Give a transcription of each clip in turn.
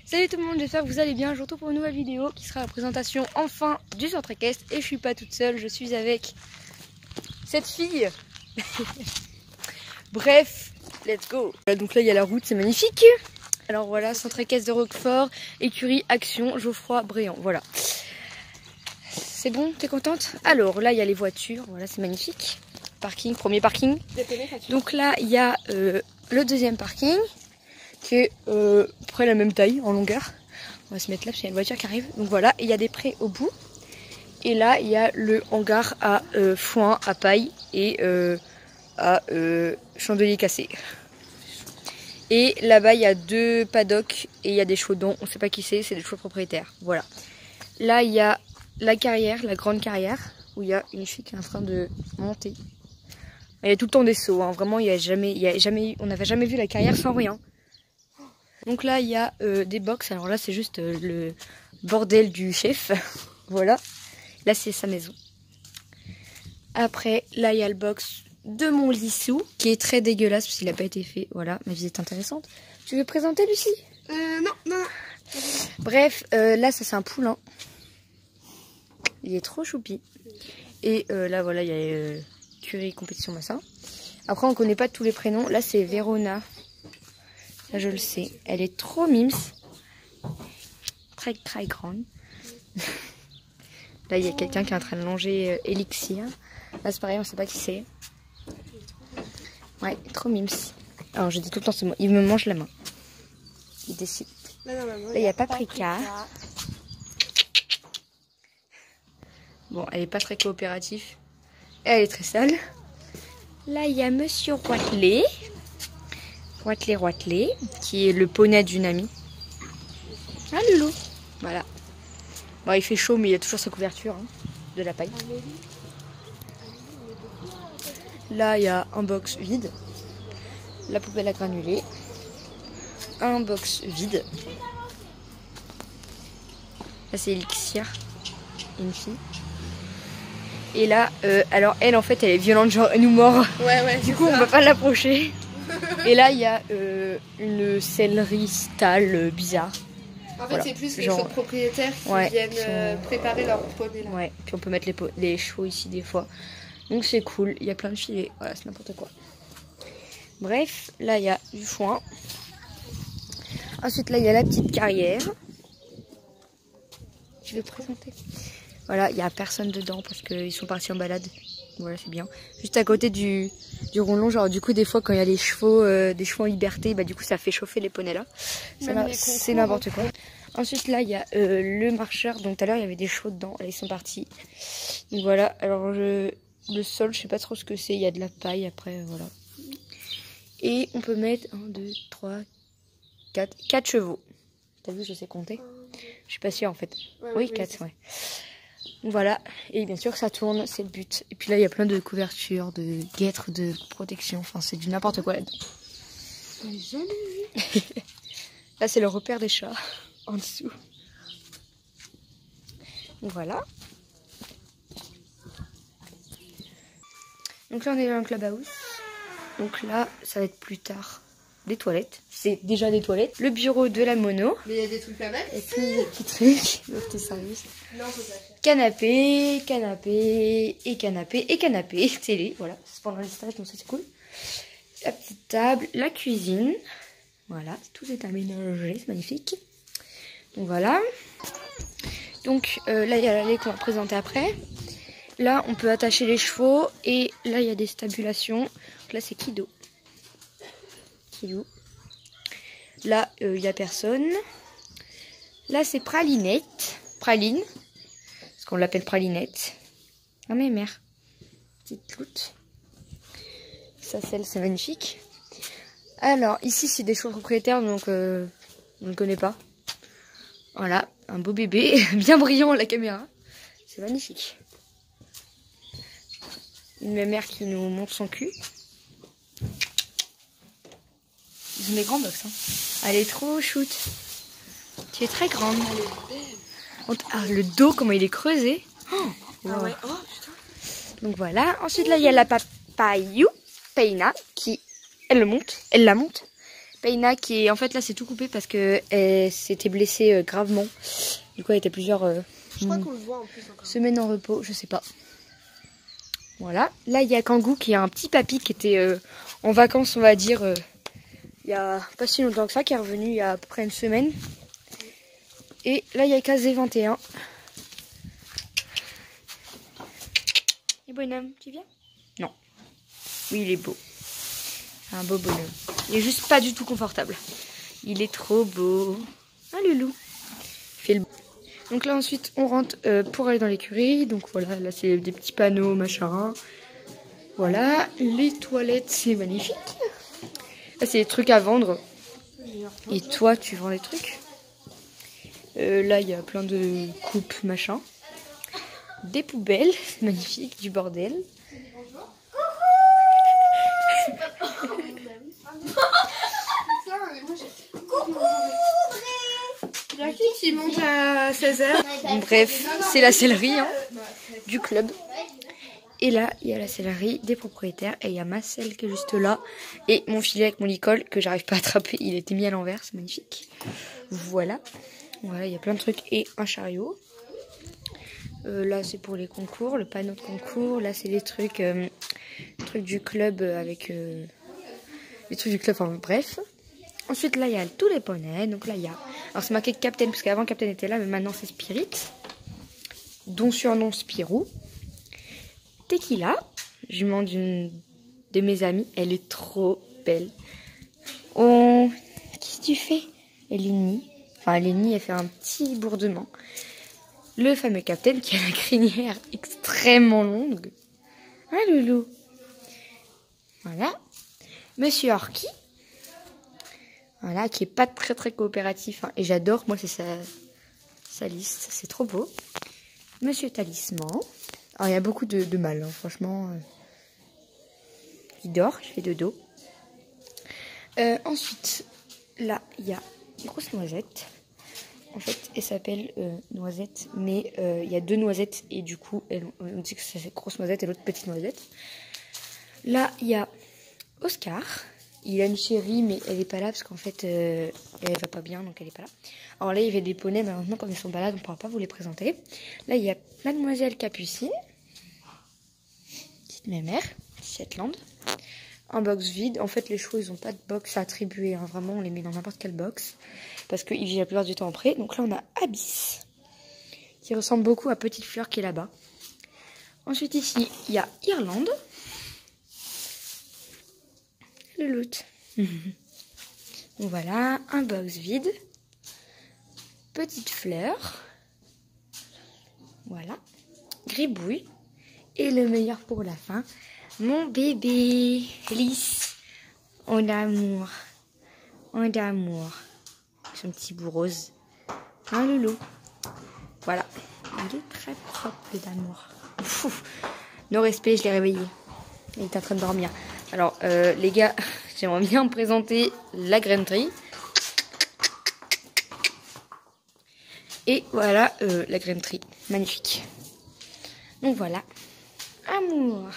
Salut tout le monde, j'espère que vous allez bien. Je vous retrouve pour une nouvelle vidéo qui sera la présentation enfin du centre équestre. Et je suis pas toute seule, je suis avec cette fille. Bref, let's go. Donc là il y a la route, c'est magnifique. Alors voilà, centre équestre de Roquefort, écurie, Action, Geoffroy, Bréant, voilà. C'est bon, t'es contente? Alors là il y a les voitures, voilà c'est magnifique. Parking, premier parking. Donc là il y a le deuxième parking qui est près la même taille en longueur. On va se mettre là parce qu'il y a une voiture qui arrive. Donc voilà, et il y a des prés au bout. Et là il y a le hangar à foin, à paille et à chandelier cassé. Et là-bas il y a deux paddocks et il y a des chevaux dont on ne sait pas qui c'est des chevaux propriétaires. Voilà. Là il y a la carrière, la grande carrière, où il y a une fille qui est en train de monter. Il y a tout le temps des sauts, hein. Vraiment on n'avait jamais vu la carrière sans rien. Donc là il y a des box, alors là c'est juste le bordel du chef. Voilà, là c'est sa maison. Après là il y a le box de mon lissou qui est très dégueulasse parce qu'il n'a pas été fait. Voilà, ma visite intéressante. Tu veux présenter Lucie? Non. Bref, là ça c'est un poulain. Il est trop choupi. Et là voilà il y a curie, compétition, machin. Après on connaît pas tous les prénoms. Là c'est Verona. Là je le sais. Elle est trop mimes. Très très grande. Là il y a quelqu'un qui est en train de longer Elixir. Là c'est pareil, on sait pas qui c'est. Ouais, trop mimes. Alors je dis tout le temps ce mot. Il me mange la main. Il décide. Là il y a Paprika. Bon, elle est pas très coopérative. Elle est très sale. Là, il y a Monsieur Roitelet. Roitelet, qui est le poney d'une amie. Ah, Loulou. Voilà. Bon, il fait chaud, mais il y a toujours sa couverture, hein, de la paille. Là, il y a un box vide. La poubelle à granulés. Un box vide. Là, c'est Elixir. Une fille. Et là, alors elle en fait elle est violente, genre elle nous mord. Ouais, du coup on peut pas l'approcher. Et là il y a une sellerie stall bizarre. En fait voilà. c'est plus les chevaux propriétaires qui viennent préparer leur poney là. Ouais, puis on peut mettre les chevaux ici des fois. Donc c'est cool, il y a plein de filets, voilà c'est n'importe quoi. Bref, là il y a du foin. Ensuite là il y a la petite carrière. Je vais présenter. Voilà, il n'y a personne dedans parce qu'ils sont partis en balade. Voilà, c'est bien. Juste à côté du rondelon, genre du coup des fois quand il y a les chevaux, des chevaux en liberté, bah du coup ça fait chauffer les poneys là. C'est n'importe quoi. Ensuite là il y a le marcheur, donc tout à l'heure il y avait des chevaux dedans, là ils sont partis. Donc voilà, alors le sol je sais pas trop ce que c'est, il y a de la paille après, voilà. Et on peut mettre 1, 2, 3, 4 chevaux. T'as vu, je sais compter. Je suis pas sûre en fait. Oui, 4, ouais. Voilà, et bien sûr ça tourne, c'est le but. Et puis là il y a plein de couvertures, de guêtres, de protection, enfin c'est du n'importe quoi là-dedans. Là c'est le repère des chats, en dessous. Voilà. Donc là on est dans le clubhouse. Donc là ça va être plus tard des toilettes. C'est déjà des toilettes. Le bureau de la mono. Mais il y a des trucs à mettre. Et puis des petits trucs. Le petit service. Non, canapé, télé, voilà, c'est pendant les stages, donc ça c'est cool. La petite table, la cuisine, voilà, tout est aménagé, c'est magnifique. Donc voilà. Donc là il y a l'allée qu'on va présenter après. Là on peut attacher les chevaux et là il y a des stabulations. Donc là c'est Kido. Là il n'y a personne. Là c'est Pralinette. Praline. Parce qu'on l'appelle Pralinette. Ah mais mère. Petite cloute. Ça c'est magnifique. Alors ici c'est des chevaux propriétaires donc on ne connaît pas. Voilà, un beau bébé, bien brillant à la caméra. C'est magnifique. Une mère qui nous montre son cul. C'est une grandes box. Hein. Elle est trop shoot. Tu es très grande. Elle est belle. Ah, le dos, comment il est creusé. Oh, wow. Ah ouais. Oh, putain. Donc voilà. Ensuite, là, il y a la papayou, Peina, qui, elle la monte. Peina qui est... En fait là c'est tout coupé parce qu'elle s'était blessée gravement. Du coup elle était plusieurs je crois qu'on le voit en plus encore. Semaines en repos, je sais pas. Voilà. Là il y a Kangoo qui est un petit papy qui était en vacances on va dire. Il y a pas si longtemps que ça, qui est revenu il y a à peu près une semaine. Et là il y a KZ21. Et bonhomme, tu viens? Non. Oui il est beau. Un beau bonhomme. Il est juste pas du tout confortable. Il est trop beau. Ah loulou. Il fait le... Donc là ensuite on rentre pour aller dans l'écurie. Donc voilà, là c'est des petits panneaux machin. Voilà, les toilettes c'est magnifique. Là c'est des trucs à vendre. Et toi tu vends des trucs. Là il y a plein de coupes machin. Des poubelles, c'est magnifique, du bordel. Il y a qui monte à 16h. Bref, c'est la sellerie hein, du club. Et là, il y a la sellerie des propriétaires. Et il y a ma selle qui est juste là. Et mon filet avec mon licol que j'arrive pas à attraper. Il a été mis à l'envers, c'est magnifique. Voilà. Voilà, il y a plein de trucs. Et un chariot. Là, c'est pour les concours, le panneau de concours. Là, c'est les trucs du club avec... les trucs du club, enfin bref. Ensuite, là, il y a tous les poneys. Donc là, il y a... Alors, c'est marqué Captain, parce qu'avant, Captain était là, mais maintenant, c'est Spirit. Dont surnom Spirou. Tequila, jument d'une de mes amies. Elle est trop belle. Oh, qu'est-ce que tu fais? Elle est nue. Enfin, elle est nue, elle fait un petit bourdonnement. Le fameux Captain qui a la crinière extrêmement longue. Ah, loulou. Voilà. Monsieur Orki. Voilà, qui est pas très très coopératif. Hein, et j'adore, moi, c'est sa liste. C'est trop beau. Monsieur Talisman. Alors, il y a beaucoup de mal, hein, franchement. Il dort, il fait dodo. Ensuite, là, il y a une grosse noisette. En fait, elle s'appelle Noisette, mais il y a deux noisettes et du coup, on dit que c'est grosse noisette et l'autre petite noisette. Là, il y a Oscar. Il a une chérie, mais elle n'est pas là parce qu'en fait, elle va pas bien, donc elle n'est pas là. Alors là, il y avait des poneys, mais maintenant, comme ils sont pas là, on ne pourra pas vous les présenter. Là, il y a Mademoiselle Capucine, petite mémère, Shetland. Un box vide. En fait, les chevaux, ils n'ont pas de box à attribuer. Hein. Vraiment, on les met dans n'importe quelle box. Parce qu'ils vivent la plupart du temps en pré. Donc là, on a Abyss. Qui ressemble beaucoup à Petite Fleur qui est là-bas. Ensuite, ici, il y a Irlande. Le loot. Donc voilà, un box vide. Petite Fleur. Voilà. Gribouille. Et le meilleur pour la fin. Mon bébé, lisse, en amour, son petit bout rose, un loulou, voilà, il est très propre d'amour. No respect, je l'ai réveillé, il est en train de dormir. Alors les gars, j'aimerais bien me présenter la grainerie. Et voilà la grainerie, magnifique. Donc voilà, amour.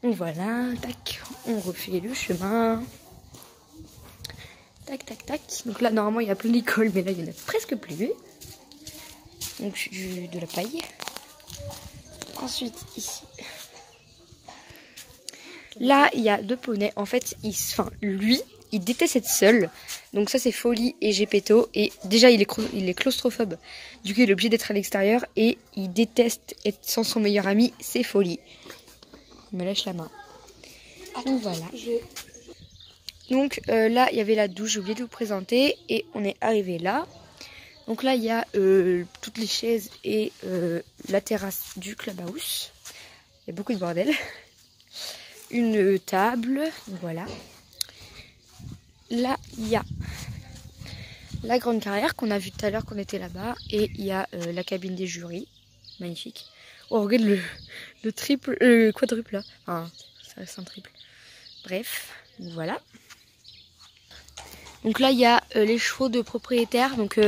Donc voilà, tac, on refait le chemin. Tac, tac, tac. Donc là, normalement, il y a plein d'écoles, mais là, il n'y en a presque plus. Donc, de la paille. Ensuite, ici. Là, il y a deux poneys. En fait, lui, il déteste être seul. Donc ça, c'est Folie et Gepetto. Et déjà, il est claustrophobe. Du coup, il est obligé d'être à l'extérieur. Et il déteste être sans son meilleur ami, c'est Folie. Il me lâche la main. Donc voilà. Donc là, il y avait la douche, j'ai oublié de vous présenter. Et on est arrivé là. Donc là, il y a toutes les chaises et la terrasse du clubhouse. Il y a beaucoup de bordel. Une table, voilà. Là, il y a la grande carrière qu'on a vue tout à l'heure qu'on était là-bas. Et il y a la cabine des jurys. Magnifique. Oh, regarde le triple, quadruple là. Enfin, ça reste un triple. Bref, voilà. Donc là, il y a les chevaux de propriétaires. Donc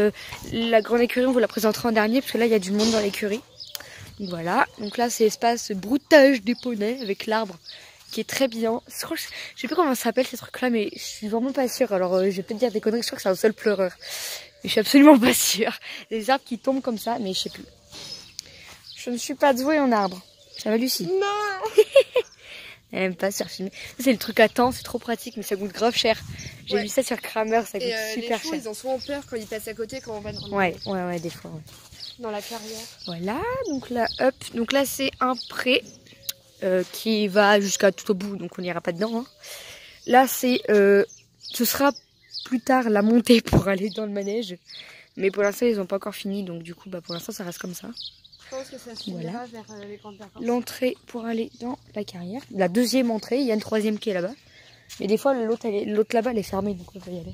la grande écurie, on vous la présentera en dernier. Parce que là, il y a du monde dans l'écurie. Donc voilà. Donc là, c'est l'espace broutage des poneys avec l'arbre qui est très bien. Je sais plus comment ça s'appelle ces trucs là, mais je suis vraiment pas sûre. Alors je vais peut-être dire des conneries, je crois que c'est un seul pleureur. Mais je suis absolument pas sûre. Des arbres qui tombent comme ça, mais je sais plus. Je ne suis pas douée en arbre. Ça va Lucie? Non. Elle aime pas se faire filmer. C'est le truc à temps, c'est trop pratique, mais ça coûte grave cher. J'ai vu ça sur Kramer, ça coûte super les chevaux, cher. ils ont souvent peur quand ils passent à côté quand on va dans Ouais, des fois. Ouais. Dans la carrière. Voilà, donc là, hop. Donc là, c'est un pré qui va jusqu'à tout au bout, donc on n'ira pas dedans. Hein. Là, c'est, ce sera plus tard la montée pour aller dans le manège. Mais pour l'instant, ils n'ont pas encore fini, donc du coup, bah, pour l'instant, ça reste comme ça. Je pense que ça se finira vers les grandes vacances. L'entrée pour aller dans la carrière. La deuxième entrée, il y a une troisième qui est là-bas. Mais des fois, l'autre là-bas, elle est fermée, donc on peut y aller.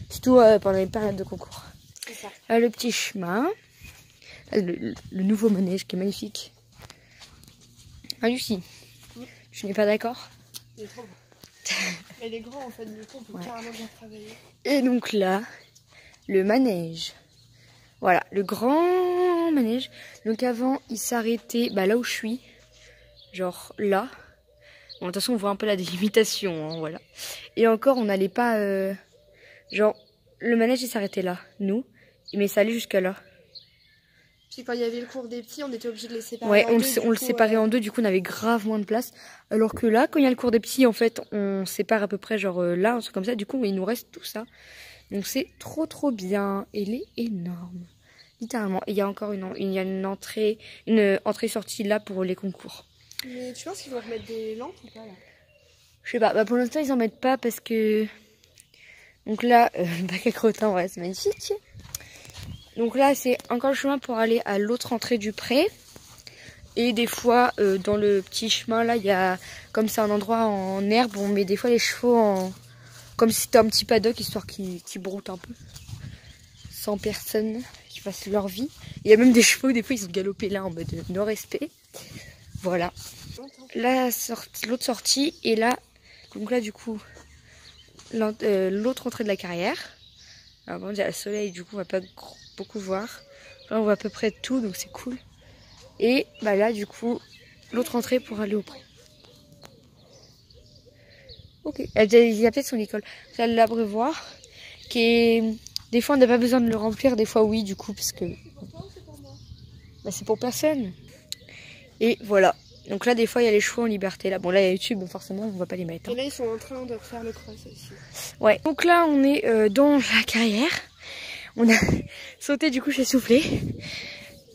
Surtout pendant les périodes de concours. C'est ça. Là, le petit chemin. Là, le nouveau manège qui est magnifique. Ah, Lucie, tu n'es pas d'accord? Il est trop beau. Elle est grand en fait, du coup, on peut carrément bien travailler. Et donc là, le manège. Voilà, le grand manège. Donc avant, il s'arrêtait là où je suis. Genre là. Bon, de toute façon, on voit un peu la délimitation, hein, voilà. Et encore, on n'allait pas... genre, le manège, il s'arrêtait là, nous. Mais ça allait jusqu'à là. Puis quand il y avait le cours des petits, on était obligé de les séparer en deux. Ouais, on le séparait en deux, du coup, on avait grave moins de place. Alors que là, quand il y a le cours des petits, en fait, on sépare à peu près, genre là, un truc comme ça. Du coup, il nous reste tout ça. Donc c'est trop bien. Elle est énorme. Littéralement. Et il y a encore une entrée-sortie là pour les concours. Mais tu penses qu'ils vont remettre des lampes ou pas là? Je sais pas. Bah, pour l'instant, ils en mettent pas parce que... Donc là, le bac à crottin, ouais, c'est magnifique. Donc là, c'est encore le chemin pour aller à l'autre entrée du pré. Et des fois, dans le petit chemin, là, il y a comme c'est un endroit en herbe, on met des fois les chevaux en... Comme si c'était un petit paddock, histoire qu'ils broutent un peu. Sans personne qui fasse leur vie. Il y a même des chevaux, des fois, ils ont galopé là en mode non-respect. Voilà. Là, l'autre sortie. Et là, donc là, du coup, l'autre entrée de la carrière. Alors, bon, il y a le soleil, du coup, on va pas beaucoup voir. Là, on voit à peu près tout, donc c'est cool. Et bah là, du coup, l'autre entrée pour aller au pré. Ok. Il y a peut-être son école. C'est l'abreuvoir, qui est... Des fois, on n'a pas besoin de le remplir. Des fois, oui, du coup, parce que... Bah, c'est pour personne. Et voilà. Donc là, des fois, il y a les chevaux en liberté. Là, bon, là, il y a YouTube, forcément, on va pas les mettre. Hein. Et là, ils sont en train de faire le cross aussi. Ouais. Donc là, on est dans la carrière. On a sauté, du coup, j'ai soufflé.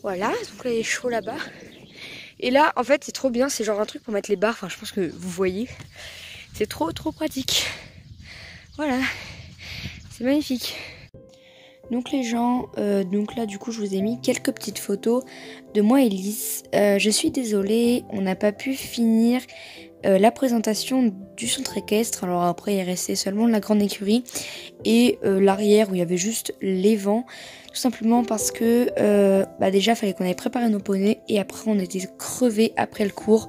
Voilà. Donc là, il y a les chevaux là-bas. Et là, en fait, c'est trop bien. C'est genre un truc pour mettre les barres. Enfin, je pense que vous voyez. C'est trop pratique. Voilà. C'est magnifique. Donc les gens, donc là du coup je vous ai mis quelques petites photos de moi et Lys. Je suis désolée, on n'a pas pu finir la présentation du centre équestre. Alors après il restait seulement la grande écurie et l'arrière où il y avait juste les vents. Tout simplement parce que déjà il fallait qu'on aille préparer nos poneys et après on était crevés après le cours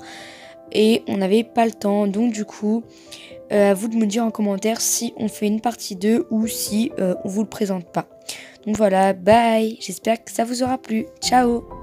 et on n'avait pas le temps. Donc du coup... à vous de me dire en commentaire si on fait une partie 2 ou si on vous le présente pas. Donc voilà, bye. J'espère que ça vous aura plu. Ciao.